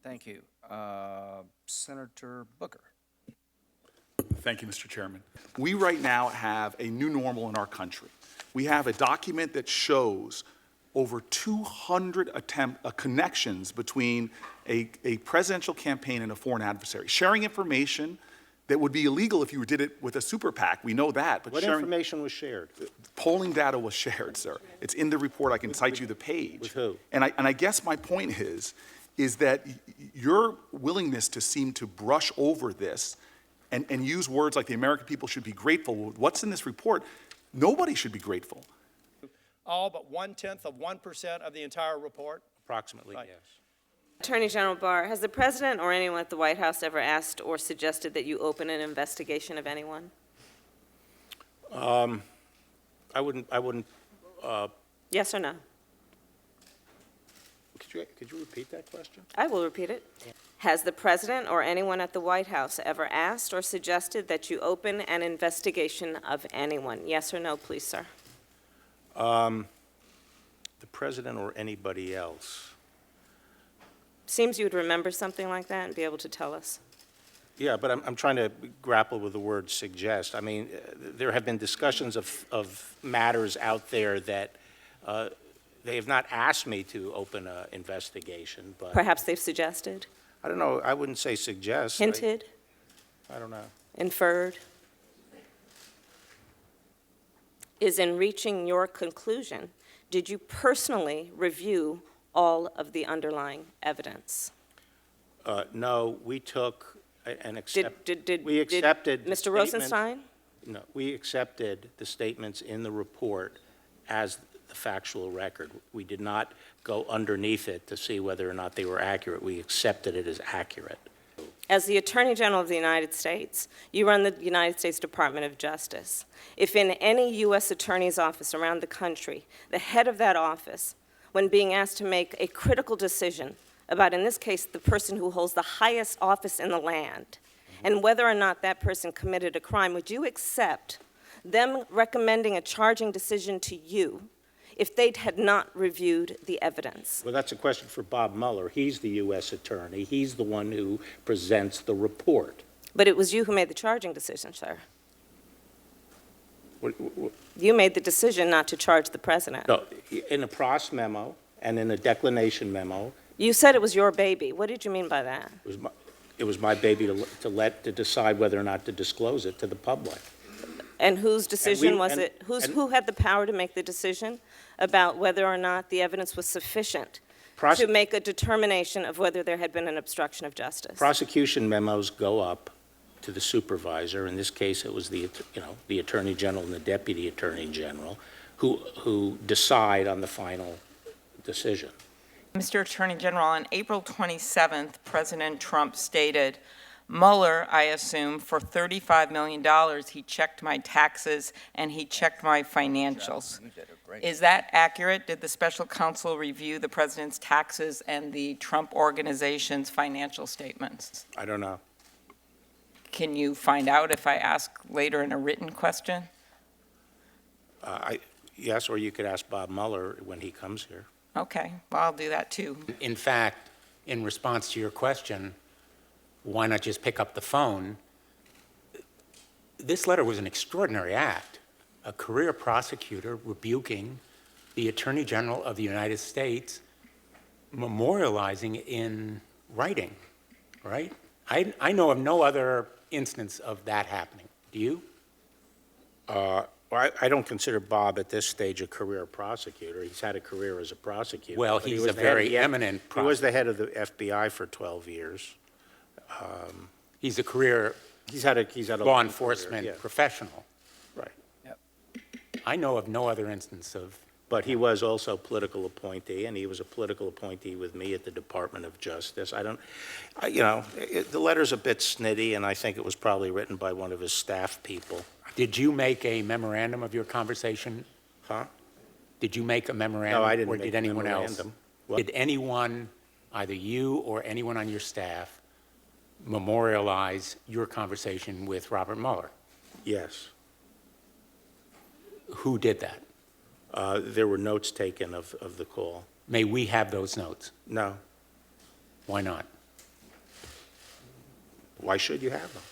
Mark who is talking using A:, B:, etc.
A: Thank you. Senator Booker.
B: Thank you, Mr. Chairman. We right now have a new normal in our country. We have a document that shows over 200 connections between a presidential campaign and a foreign adversary, sharing information that would be illegal if you did it with a super PAC. We know that. But
C: what information was shared?
B: Polling data was shared, sir. It's in the report. I can cite you the page.
C: With who?
B: And I guess my point is that your willingness to seem to brush over this and use words like the American people should be grateful. What's in this report? Nobody should be grateful.
D: All but 0.1% of the entire report?
C: Approximately,
D: Right.
C: yes.
E: Attorney General Barr, has the President or anyone at the White House ever asked or suggested that you open an investigation of anyone?
C: I wouldn't,
E: Yes or no?
C: could you repeat that question?
E: I will repeat it. Has the President or anyone at the White House ever asked or suggested that you open an investigation of anyone? Yes or no, please, sir?
C: The President or anybody else?
E: Seems you would remember something like that and be able to tell us.
C: Yeah, but I'm trying to grapple with the word suggest. I mean, there have been discussions of matters out there that they have not asked me to open an investigation, but
E: Perhaps they've suggested,
C: I don't know, I wouldn't say suggest.
E: hinted,
C: I don't know.
E: inferred. Is in reaching your conclusion, did you personally review all of the underlying evidence?
C: No, we took and accepted.
E: Did
C: We accepted the
E: Mr.
C: statement-
E: Rosenstein?
C: No, we accepted the statements in the report as the factual record. We did not go underneath it to see whether or not they were accurate. We accepted it as accurate.
E: As the Attorney General of the United States, you run the United States Department of Justice. If in any U.S. Attorney's office around the country, the head of that office, when being asked to make a critical decision about, in this case, the person who holds the highest office in the land, and whether or not that person committed a crime, would you accept them recommending a charging decision to you if they had not reviewed the evidence?
C: Well, that's a question for Bob Mueller. He's the U.S. Attorney. He's the one who presents the report.
E: But it was you who made the charging decision, sir.
C: What-
E: You made the decision not to charge the president.
C: No, in a Prost memo and in a declination memo,
E: You said it was your baby. What did you mean by that?
C: it was my baby to decide whether or not to disclose it to the public.
E: And whose decision was
C: and-
E: it?
C: and-
E: Who had the power to make the decision about whether or not the evidence was sufficient
C: Prose-
E: to make a determination of whether there had been an obstruction of justice?
C: Prosecution memos go up to the supervisor. In this case, it was the Attorney General and the Deputy Attorney General who decide on the final decision.
F: Mr. Attorney General, on April 27th, President Trump stated, Mueller, I assume, for $35 million, he checked my taxes and he checked my financials.
A: You did a great
F: Is that accurate? Did the special counsel review the president's taxes and the Trump organization's financial statements?
C: I don't know.
F: Can you find out if I ask later in a written question?
C: Yes, or you could ask Bob Mueller when he comes here.
F: Okay, well, I'll do that too.
G: In fact, in response to your question, why not just pick up the phone? This letter was an extraordinary act. A career prosecutor rebuking the Attorney General of the United States, memorializing in writing, right? I know of no other instance of that happening. Do you?
C: Well, I don't consider Bob at this stage a career prosecutor. He's had a career as a prosecutor.
G: Well,
C: but he
G: he's
C: was
G: a
C: the head of
G: very
C: the
G: eminent
C: He was the head of the FBI for 12 years.
G: He's a career
C: He's had a
G: law
C: long
G: enforcement
C: career, yeah.
G: professional.
C: Right.
G: I know of no other instance of,
C: But he was also a political appointee, and he was a political appointee with me at the Department of Justice. The letter's a bit snitty, and I think it was probably written by one of his staff people.
G: did you make a memorandum of your conversation?
C: Huh?
G: Did you make a memorandum?
C: No, I didn't
G: Or
C: make
G: did
C: a
G: anyone else?
C: memorandum. What?
G: Did anyone, either you or anyone on your staff, memorialize your conversation with Robert Mueller?
C: Yes.
G: Who did that?
C: There were notes taken of the call.
G: May we have those notes?
C: No.
G: Why not?
C: Why should you have them?